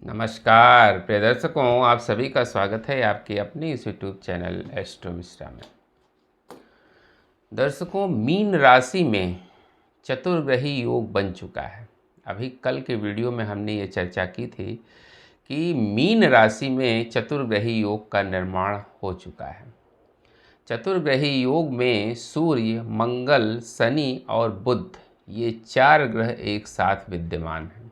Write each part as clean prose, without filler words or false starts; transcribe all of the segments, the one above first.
नमस्कार प्रिय दर्शकों, आप सभी का स्वागत है आपके अपने इस यूट्यूब चैनल एस्ट्रो मिश्रा में। दर्शकों, मीन राशि में चतुर्ग्रही योग बन चुका है। अभी कल के वीडियो में हमने ये चर्चा की थी कि मीन राशि में चतुर्ग्रही योग का निर्माण हो चुका है। चतुर्ग्रही योग में सूर्य, मंगल, शनि और बुध, ये 4 ग्रह एक साथ विद्यमान हैं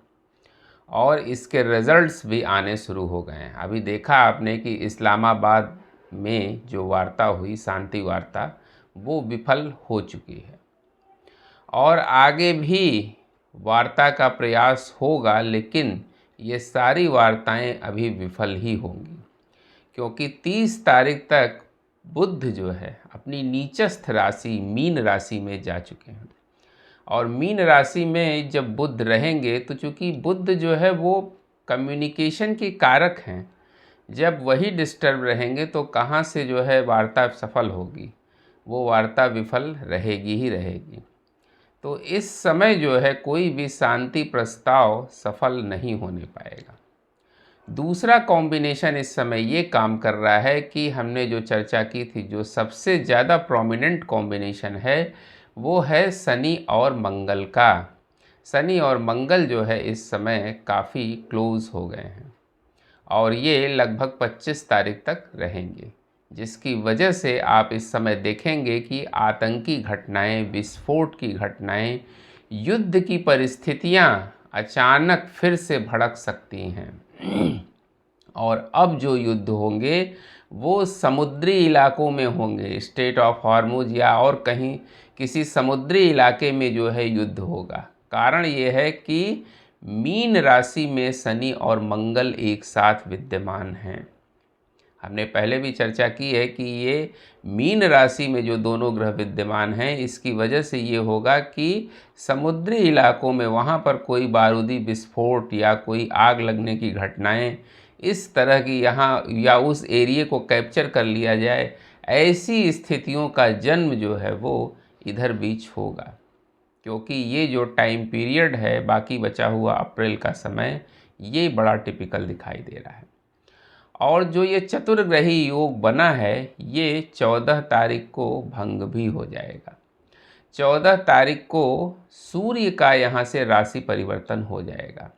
और इसके रिजल्ट्स भी आने शुरू हो गए हैं। अभी देखा आपने कि इस्लामाबाद में जो वार्ता हुई, शांति वार्ता, वो विफल हो चुकी है और आगे भी वार्ता का प्रयास होगा, लेकिन ये सारी वार्ताएं अभी विफल ही होंगी, क्योंकि 30 तारीख तक बुध जो है अपनी नीचस्थ राशि मीन राशि में जा चुके हैं। और मीन राशि में जब बुध रहेंगे तो चूँकि बुध जो है वो कम्युनिकेशन के कारक हैं, जब वही डिस्टर्ब रहेंगे तो कहाँ से जो है वार्ता सफल होगी, वो वार्ता विफल रहेगी ही रहेगी। तो इस समय जो है कोई भी शांति प्रस्ताव सफल नहीं होने पाएगा। दूसरा कॉम्बिनेशन इस समय ये काम कर रहा है कि हमने जो चर्चा की थी, जो सबसे ज़्यादा प्रोमिनेंट कॉम्बिनेशन है वो है शनि और मंगल का। शनि और मंगल जो है इस समय काफ़ी क्लोज हो गए हैं और ये लगभग 25 तारीख तक रहेंगे, जिसकी वजह से आप इस समय देखेंगे कि आतंकी घटनाएं, विस्फोट की घटनाएं, युद्ध की परिस्थितियां अचानक फिर से भड़क सकती हैं। और अब जो युद्ध होंगे वो समुद्री इलाकों में होंगे, स्टेट ऑफ हॉर्मुज या और कहीं किसी समुद्री इलाके में जो है युद्ध होगा। कारण ये है कि मीन राशि में शनि और मंगल एक साथ विद्यमान हैं। हमने पहले भी चर्चा की है कि ये मीन राशि में जो दोनों ग्रह विद्यमान हैं, इसकी वजह से ये होगा कि समुद्री इलाकों में वहाँ पर कोई बारूदी विस्फोट या कोई आग लगने की घटनाएं इस तरह की यहाँ या उस एरिए को कैप्चर कर लिया जाए, ऐसी स्थितियों का जन्म जो है वो इधर बीच होगा। क्योंकि ये जो टाइम पीरियड है, बाकी बचा हुआ अप्रैल का समय, ये बड़ा टिपिकल दिखाई दे रहा है। और जो ये चतुर्ग्रही योग बना है, ये 14 तारीख को भंग भी हो जाएगा। 14 तारीख को सूर्य का यहाँ से राशि परिवर्तन हो जाएगा।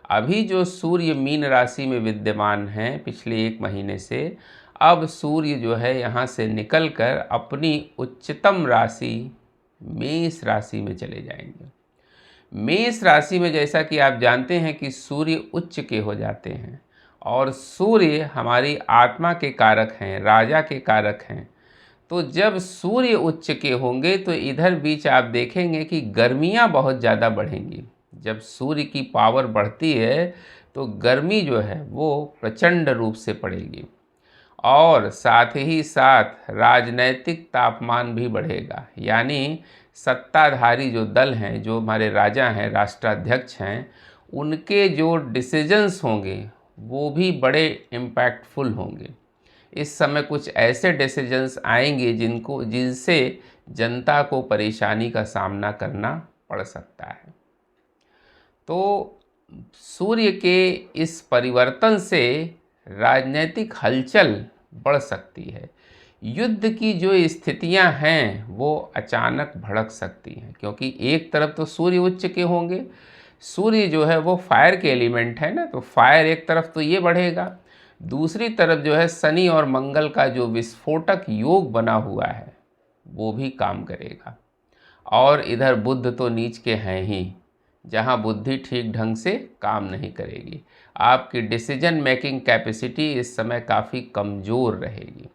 अभी जो सूर्य मीन राशि में विद्यमान हैं पिछले 1 महीने से, अब सूर्य जो है यहाँ से निकलकर अपनी उच्चतम राशि मेष राशि में चले जाएंगे। मेष राशि में जैसा कि आप जानते हैं कि सूर्य उच्च के हो जाते हैं और सूर्य हमारी आत्मा के कारक हैं, राजा के कारक हैं। तो जब सूर्य उच्च के होंगे तो इधर बीच आप देखेंगे कि गर्मियाँ बहुत ज़्यादा बढ़ेंगी। जब सूर्य की पावर बढ़ती है तो गर्मी जो है वो प्रचंड रूप से पड़ेगी और साथ ही साथ राजनैतिक तापमान भी बढ़ेगा। यानी सत्ताधारी जो दल हैं, जो हमारे राजा हैं, राष्ट्राध्यक्ष हैं, उनके जो डिसीजंस होंगे वो भी बड़े इम्पैक्टफुल होंगे। इस समय कुछ ऐसे डिसीजंस आएंगे जिनसे जनता को परेशानी का सामना करना पड़ सकता है। तो सूर्य के इस परिवर्तन से राजनीतिक हलचल बढ़ सकती है। युद्ध की जो स्थितियां हैं वो अचानक भड़क सकती हैं, क्योंकि एक तरफ तो सूर्य उच्च के होंगे, सूर्य जो है वो फायर के एलिमेंट है ना, तो फायर एक तरफ तो ये बढ़ेगा, दूसरी तरफ जो है शनि और मंगल का जो विस्फोटक योग बना हुआ है वो भी काम करेगा। और इधर बुध तो नीच के हैं ही, जहाँ बुद्धि ठीक ढंग से काम नहीं करेगी। आपकी डिसीजन मेकिंग कैपेसिटी इस समय काफ़ी कमज़ोर रहेगी।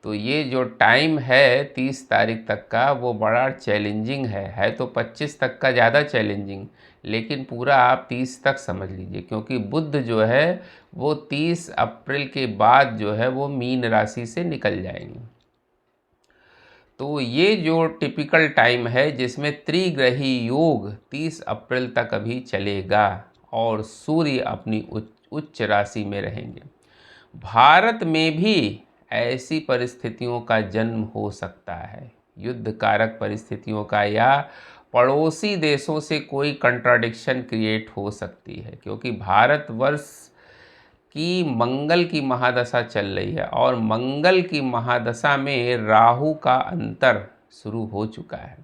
तो ये जो टाइम है 30 तारीख तक का, वो बड़ा चैलेंजिंग है तो 25 तक का ज़्यादा चैलेंजिंग, लेकिन पूरा आप 30 तक समझ लीजिए, क्योंकि बुध जो है वो 30 अप्रैल के बाद जो है वो मीन राशि से निकल जाएंगे। तो ये जो टिपिकल टाइम है जिसमें त्रिग्रही योग 30 अप्रैल तक अभी चलेगा और सूर्य अपनी उच्च राशि में रहेंगे। भारत में भी ऐसी परिस्थितियों का जन्म हो सकता है, युद्ध कारक परिस्थितियों का, या पड़ोसी देशों से कोई कंट्राडिक्शन क्रिएट हो सकती है, क्योंकि भारतवर्ष कि मंगल की महादशा चल रही है और मंगल की महादशा में राहु का अंतर शुरू हो चुका है।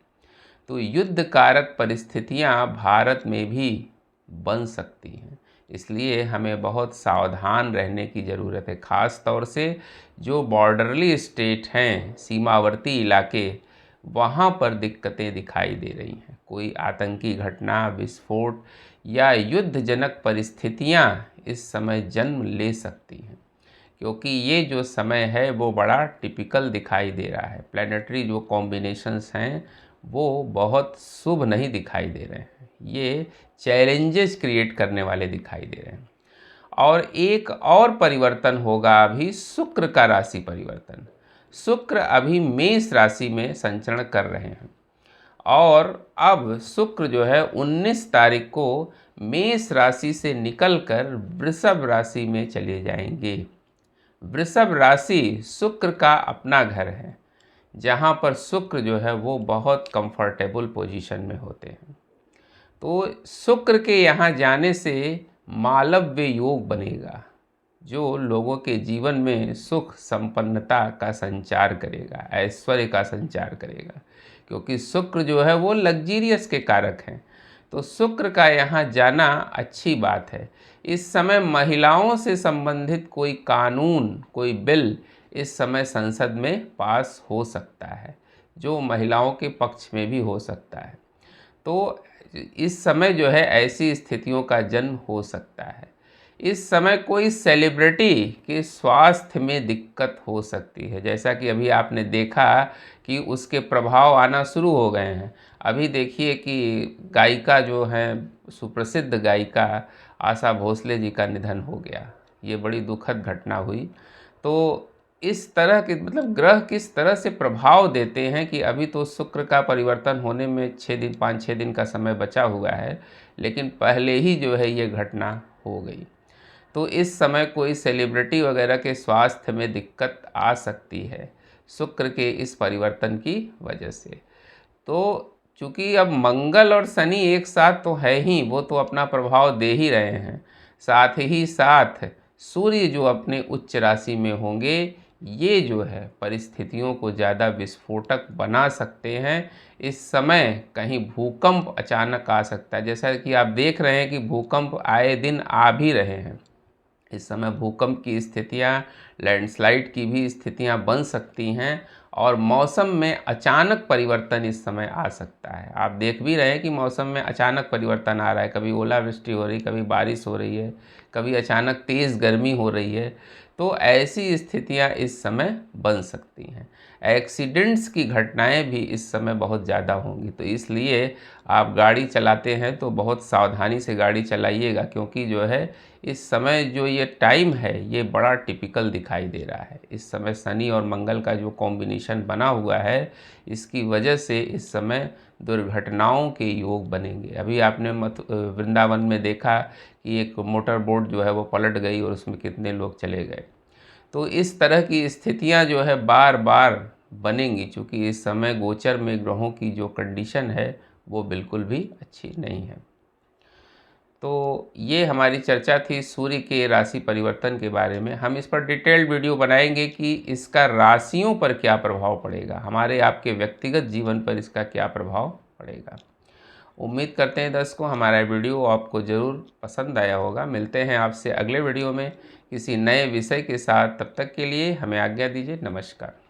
तो युद्ध कारक परिस्थितियां भारत में भी बन सकती हैं, इसलिए हमें बहुत सावधान रहने की ज़रूरत है। ख़ास तौर से जो बॉर्डरली स्टेट हैं, सीमावर्ती इलाके, वहाँ पर दिक्कतें दिखाई दे रही हैं। कोई आतंकी घटना, विस्फोट या युद्धजनक परिस्थितियाँ इस समय जन्म ले सकती हैं, क्योंकि ये जो समय है वो बड़ा टिपिकल दिखाई दे रहा है। प्लैनेटरी जो कॉम्बिनेशंस हैं वो बहुत शुभ नहीं दिखाई दे रहे हैं, ये चैलेंजेस क्रिएट करने वाले दिखाई दे रहे हैं। और एक और परिवर्तन होगा अभी, शुक्र का राशि परिवर्तन। शुक्र अभी मेष राशि में संचरण कर रहे हैं और अब शुक्र जो है 19 तारीख को मेष राशि से निकलकर वृषभ राशि में चले जाएंगे। वृषभ राशि शुक्र का अपना घर है, जहाँ पर शुक्र जो है वो बहुत कंफर्टेबल पोजीशन में होते हैं। तो शुक्र के यहाँ जाने से मालव्य योग बनेगा, जो लोगों के जीवन में सुख संपन्नता का संचार करेगा, ऐश्वर्य का संचार करेगा, क्योंकि शुक्र जो है वो लग्जीरियस के कारक हैं। तो शुक्र का यहाँ जाना अच्छी बात है। इस समय महिलाओं से संबंधित कोई कानून, कोई बिल इस समय संसद में पास हो सकता है, जो महिलाओं के पक्ष में भी हो सकता है। तो इस समय जो है ऐसी स्थितियों का जन्म हो सकता है। इस समय कोई सेलिब्रिटी के स्वास्थ्य में दिक्कत हो सकती है, जैसा कि अभी आपने देखा कि उसके प्रभाव आना शुरू हो गए हैं। अभी देखिए कि गायिका जो हैं, सुप्रसिद्ध गायिका आशा भोसले जी का निधन हो गया। ये बड़ी दुखद घटना हुई। तो इस तरह के मतलब ग्रह किस तरह से प्रभाव देते हैं कि अभी तो शुक्र का परिवर्तन होने में 5-6 दिन का समय बचा हुआ है, लेकिन पहले ही जो है ये घटना हो गई। तो इस समय कोई सेलिब्रिटी वगैरह के स्वास्थ्य में दिक्कत आ सकती है शुक्र के इस परिवर्तन की वजह से। तो चूँकि अब मंगल और शनि एक साथ तो है ही, वो तो अपना प्रभाव दे ही रहे हैं, साथ ही साथ सूर्य जो अपने उच्च राशि में होंगे, ये जो है परिस्थितियों को ज़्यादा विस्फोटक बना सकते हैं। इस समय कहीं भूकंप अचानक आ सकता है, जैसा कि आप देख रहे हैं कि भूकंप आए दिन आ भी रहे हैं। इस समय भूकंप की स्थितियां, लैंडस्लाइड की भी स्थितियां बन सकती हैं और मौसम में अचानक परिवर्तन इस समय आ सकता है। आप देख भी रहे हैं कि मौसम में अचानक परिवर्तन आ रहा है, कभी ओलावृष्टि हो रही, कभी बारिश हो रही है, कभी अचानक तेज़ गर्मी हो रही है। तो ऐसी स्थितियां इस समय बन सकती हैं। एक्सीडेंट्स की घटनाएं भी इस समय बहुत ज़्यादा होंगी, तो इसलिए आप गाड़ी चलाते हैं तो बहुत सावधानी से गाड़ी चलाइएगा, क्योंकि जो है इस समय जो ये टाइम है ये बड़ा टिपिकल दिखाई दे रहा है। इस समय शनि और मंगल का जो कॉम्बिनेशन बना हुआ है, इसकी वजह से इस समय दुर्घटनाओं के योग बनेंगे। अभी आपने वृंदावन में देखा कि एक मोटर बोट जो है वो पलट गई और उसमें कितने लोग चले गए। तो इस तरह की स्थितियां जो है बार बार बनेंगी, चूँकि इस समय गोचर में ग्रहों की जो कंडीशन है वो बिल्कुल भी अच्छी नहीं है। तो ये हमारी चर्चा थी सूर्य के राशि परिवर्तन के बारे में। हम इस पर डिटेल्ड वीडियो बनाएंगे कि इसका राशियों पर क्या प्रभाव पड़ेगा, हमारे आपके व्यक्तिगत जीवन पर इसका क्या प्रभाव पड़ेगा। उम्मीद करते हैं दर्शकों हमारा वीडियो आपको ज़रूर पसंद आया होगा। मिलते हैं आपसे अगले वीडियो में किसी नए विषय के साथ, तब तक के लिए हमें आज्ञा दीजिए। नमस्कार।